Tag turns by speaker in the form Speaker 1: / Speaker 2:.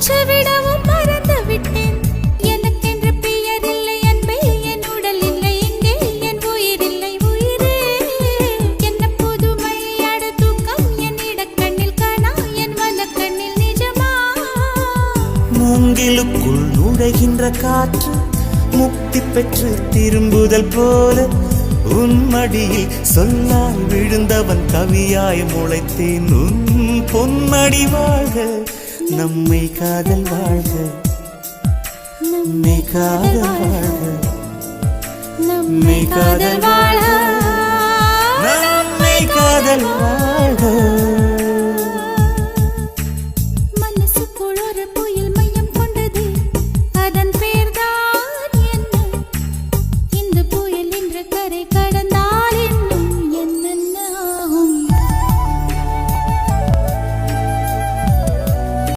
Speaker 1: மூச்சு விடவும் மறந்து விட்டேன். எனக்கென்று பெயர் இல்லை அன்பே, என் உடல் இல்லை இங்கே, என் உயிர் இல்லை உயிரே. என்ன புதுமை அடு தூக்கம், என் இடக்கண்ணில் காணா, என் வலக்கண்ணில் நிஜமா.
Speaker 2: மூங்கிலுக்குள் நுழைகின்ற காற்று முக்தி பெற்று திரும்புதல் போல உன் மடியில் சொல்லால் விழுந்தவன் கவியாய் முளைத்தேன். உன் பொன்மடி வாழ்க, நம்மை காதல் வாழ்க, நம்மை காதல் வாழ்க, நம்மை காதல் வாழ்க, நம்மை காதல் வாழ்க.